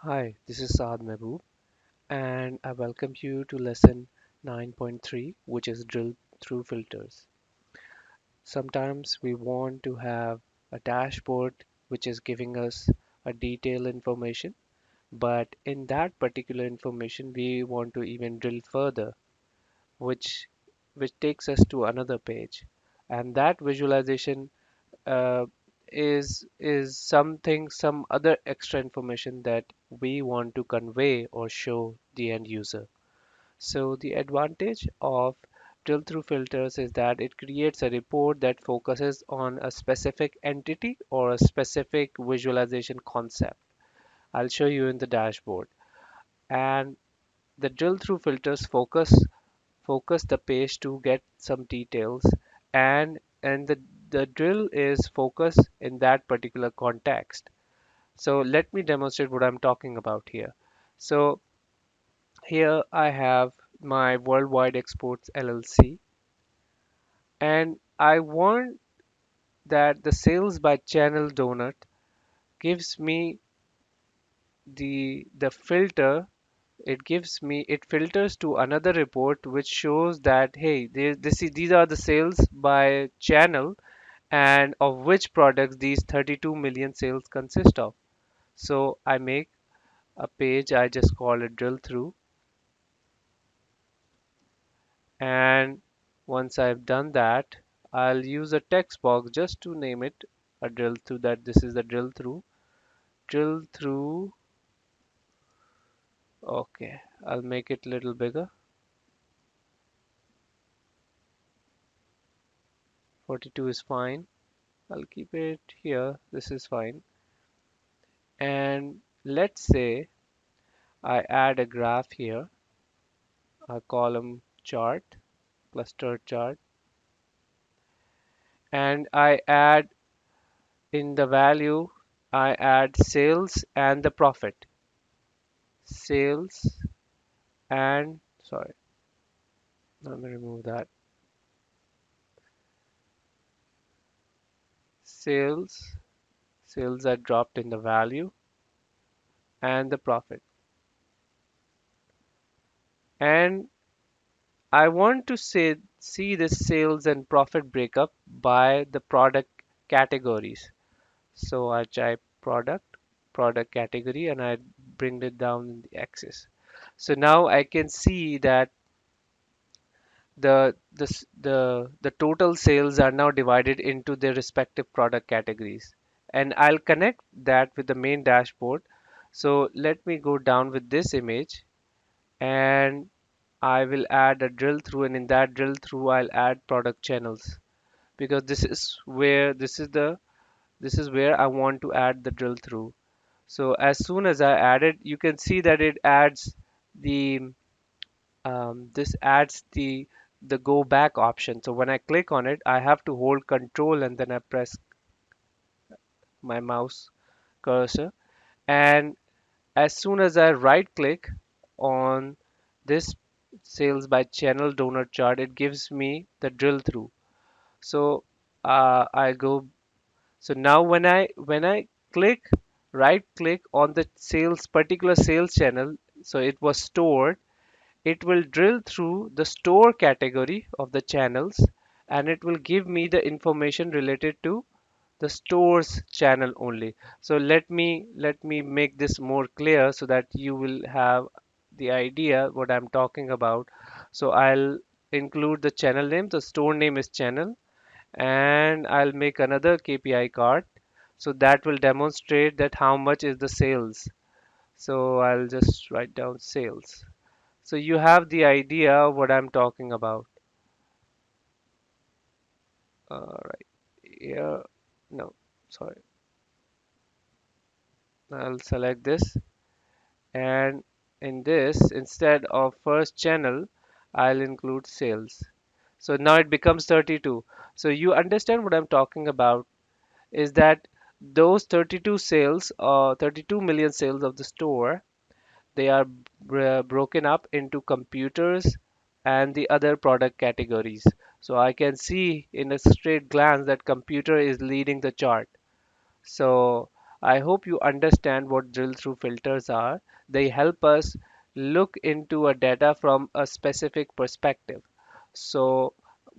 Hi, this is Saad Mehboob, and I welcome you to lesson 9.3, which is drill through filters. Sometimes we want to have a dashboard which is giving us a detailed information, but in that particular information, we want to even drill further, which which takes us to another page, and that visualization uh, is some other extra information that we want to convey or show the end user. So the advantage of drill through filters is that it creates a report that focuses on a specific entity or a specific visualization concept. I'll show you in the dashboard. And the drill through filters focus the page to get some details, and the drill is focused in that particular context. So let me demonstrate what I'm talking about here. So here I have my worldwide exports LLC, and I want that the sales by channel donut gives me the filter. It filters to another report which shows that hey, these are the sales by channel and of which products these 32 million sales consist of. So I make a page, I just call it drill through, and once I've done that, I'll use a text box just to name it a drill through, that this is the drill through. Okay, I'll make it a little bigger. 42 is fine. I'll keep it here. This is fine. And let's say I add a graph here, a column chart, cluster chart, and I add in the value, I add sales and the profit. Sales and, sorry, let me remove that. Sales, sales are dropped in the value and the profit. And I want to see the sales and profit breakup by the product categories. So I type product category, and I bring it down in the axis. So now I can see that the total sales are now divided into their respective product categories. And I'll connect that with the main dashboard. So let me go down with this image, and I will add a drill through, and in that drill through I'll add product channels, because this is where I want to add the drill through. So as soon as I add it, you can see that it adds the this adds the go back option. So when I click on it, I have to hold control and then I press my mouse cursor. And as soon as I right click on this sales by channel donut chart, it gives me the drill through. So I go. So now when I click right click on the sales particular sales channel, so it was stored, it will drill through the store category of the channels, and it will give me the information related to the stores channel only. So let me make this more clear so that you will have the idea what I'm talking about. So I'll include the channel name. The store name is channel, and I'll make another KPI card. So that will demonstrate that how much is the sales. So I'll just write down sales. So you have the idea what I'm talking about. Right here. No, sorry. I'll select this, and in this, instead of first channel, I'll include sales. So now it becomes 32. So you understand what I'm talking about is that those 32 sales, 32 million sales of the store, they are broken up into computers and the other product categories. So I can see in a straight glance that computer is leading the chart. So I hope you understand what drill through filters are. They help us look into a data from a specific perspective. So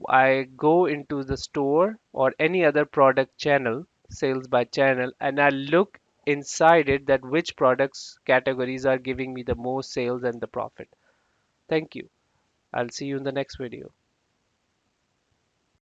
I go into the store or any other product channel, sales by channel, and I look inside it that which products categories are giving me the most sales and the profit. Thank you. I'll see you in the next video.